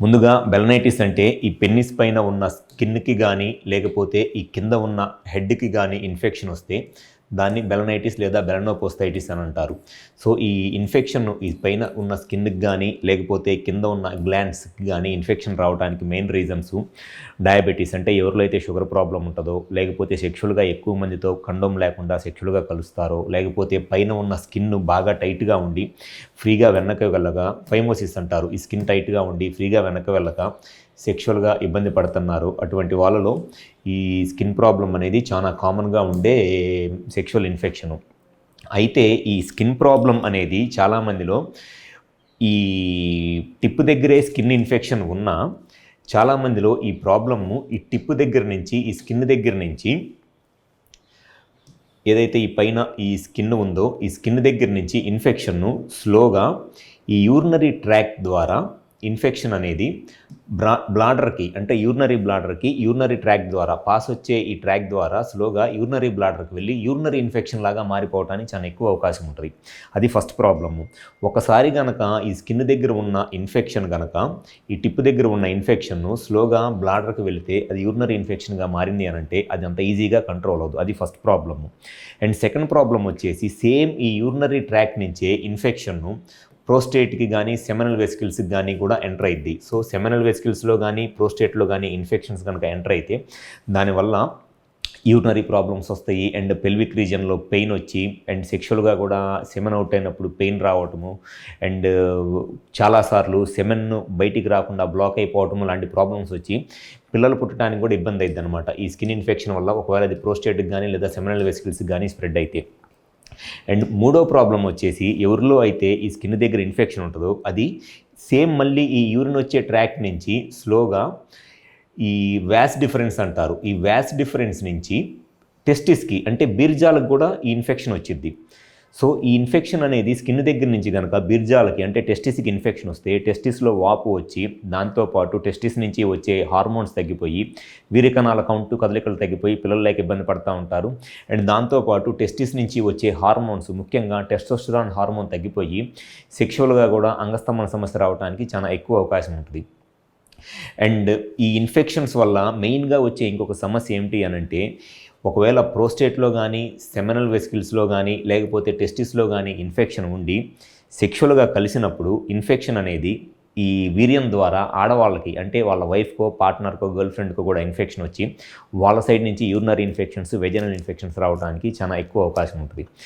ముందుగా బెలనైటిస్ అంటే ఈ పెన్నిస్ పైన ఉన్న స్కిన్‌కి గానీ, లేకపోతే ఈ కింద ఉన్న హెడ్‌కి గానీ ఇన్ఫెక్షన్ వస్తే దాన్ని బెలనైటిస్ లేదా బెలనోపోస్టైటిస్ అని అంటారు. సో, ఈ ఇన్ఫెక్షన్ ఈ పైన ఉన్న స్కిన్‌కి గానీ, లేకపోతే కింద ఉన్న గ్లాండ్స్‌కి గానీ ఇన్ఫెక్షన్ రావడానికి మెయిన్ రీజన్స్ డయాబెటిస్ అంటే ఎవరిలో అయితే షుగర్ ప్రాబ్లమ్ ఉంటదో, లేకపోతే సెక్షువల్‌గా ఎక్కువ మందితో కండోమ్ లేకుండా సెక్షువల్‌గా కలుస్తారో, లేకపోతే పైన ఉన్న స్కిన్ బాగా టైట్‌గా ఉండి ఫ్రీగా వెనక్కి వెళ్ళక ఫైమోసిస్ అంటారు. ఈ స్కిన్ టైట్‌గా ఉండి ఫ్రీగా వెనక్కి వెళ్ళక సెక్షువల్‌గా ఇబ్బంది పడుతున్నారు. అటువంటి వాళ్ళలో ఈ స్కిన్ ప్రాబ్లమ్ అనేది చాలా కామన్‌గా ఉండే సెక్షువల్ ఇన్ఫెక్షను. అయితే ఈ స్కిన్ ప్రాబ్లమ్ అనేది చాలామందిలో ఈ టిప్ దగ్గరే స్కిన్ ఇన్ఫెక్షన్ ఉన్నా చాలామందిలో ఈ ప్రాబ్లమ్‌ను ఈ టిప్ దగ్గర నుంచి ఈ స్కిన్ దగ్గర నుంచి ఏదైతే ఈ పైన ఈ స్కిన్ ఉందో ఈ స్కిన్ దగ్గర నుంచి ఇన్ఫెక్షన్ను స్లోగా ఈ యూరినరీ ట్రాక్ట్ ద్వారా ఇన్ఫెక్షన్ అనేది బ్లాడర్కి అంటే యూరినరీ ట్రాక్ట్ ద్వారా పాస్ వచ్చే ఈ ట్రాక్ ద్వారా స్లోగా యూరినరీ బ్లాడర్కి వెళ్ళి యూరినరీ ఇన్ఫెక్షన్ లాగా మారిపోవడానికి చాలా ఎక్కువ అవకాశం ఉంటుంది. అది ఫస్ట్ ప్రాబ్లము. ఒకసారి కనుక ఈ స్కిన్ దగ్గర ఉన్న ఇన్ఫెక్షన్ కనుక ఈ టిప్ దగ్గర ఉన్న ఇన్ఫెక్షన్ను స్లోగా బ్లాడర్కి వెళితే అది యూరినరీ ఇన్ఫెక్షన్గా మారింది అని అంటే అది అంత ఈజీగా కంట్రోల్ అవ్వదు. అది first problem. And second problem వచ్చేసి సేమ్ ఈ యూరినరీ ట్రాక్ నుంచే ఇన్ఫెక్షన్ను ప్రోస్టేట్కి కానీ సెమినల్ వెసికిల్స్కి కానీ కూడా ఎంటర్ అయ్యిద్ది. సో సెమినల్ వెసికిల్స్లో కానీ ప్రోస్టేట్లో కానీ ఇన్ఫెక్షన్స్ కనుక ఎంటర్ అయితే దానివల్ల యూరినరీ ప్రాబ్లమ్స్ వస్తాయి అండ్ పెల్విక్ రీజియన్లో పెయిన్ వచ్చి అండ్ సెక్షువల్గా కూడా సెమెన్ అవుట్ అయినప్పుడు పెయిన్ రావటము అండ్ చాలాసార్లు సెమెన్ బయటికి రాకుండా బ్లాక్ అయిపోవటము లాంటి ప్రాబ్లమ్స్ వచ్చి పిల్లలు పుట్టడానికి కూడా ఇబ్బంది అవుతుంది అనమాట. ఈ స్కిన్ ఇన్ఫెక్షన్ వల్ల ఒకవేళ అది ప్రోస్టేట్కి కానీ లేదా సెమినల్ వెసికిల్స్కి కానీ స్ప్రెడ్ అయితే. అండ్ మూడో ప్రాబ్లం వచ్చేసి ఎవరిలో అయితే ఈ స్కిన్ దగ్గర ఇన్ఫెక్షన్ ఉంటుందో అది సేమ్ మళ్ళీ ఈ యూరిన్ వచ్చే ట్రాక్ నుంచి స్లోగా ఈ వ్యాస్ డిఫరెన్స్ అంటారు. ఈ వ్యాస్ డిఫరెన్స్ నుంచి టెస్టిస్కి అంటే బీర్జాలకు కూడా ఈ ఇన్ఫెక్షన్ వచ్చిద్ది. సో ఈ ఇన్ఫెక్షన్ అనేది స్కిన్ దగ్గర నుంచి కనుక బీర్జాలకి అంటే టెస్టిస్కి ఇన్ఫెక్షన్ వస్తే టెస్టిస్లో వాపు వచ్చి దాంతోపాటు టెస్టిస్ నుంచి వచ్చే హార్మోన్స్ తగ్గిపోయి వీర్యకణాల కౌంటు కదలికలు తగ్గిపోయి పిల్లలు లేక ఇబ్బంది పడుతూ ఉంటారు. అండ్ దాంతోపాటు టెస్టిస్ నుంచి వచ్చే హార్మోన్స్ ముఖ్యంగా టెస్టోస్టెరాన్ హార్మోన్ తగ్గిపోయి సెక్షువల్గా కూడా అంగస్తంభన సమస్య రావడానికి చాలా ఎక్కువ అవకాశం ఉంటుంది. అండ్ ఈ ఇన్ఫెక్షన్స్ వల్ల మెయిన్గా వచ్చే ఇంకొక సమస్య ఏమిటి అనంటే ఒకవేళ ప్రోస్టేట్లో కానీ సెమినల్ వెసికిల్స్లో కానీ లేకపోతే టెస్టిస్లో కానీ ఇన్ఫెక్షన్ ఉండి సెక్షువల్గా కలిసినప్పుడు ఇన్ఫెక్షన్ అనేది ఈ వీర్యం ద్వారా ఆడవాళ్ళకి అంటే వాళ్ళ వైఫ్కో పార్ట్నర్కో గర్ల్ ఫ్రెండ్కో కూడా ఇన్ఫెక్షన్ వచ్చి వాళ్ళ సైడ్ నుంచి యూరినరీ ఇన్ఫెక్షన్స్ వెజనల్ ఇన్ఫెక్షన్స్ రావడానికి చాలా ఎక్కువ అవకాశం ఉంటుంది.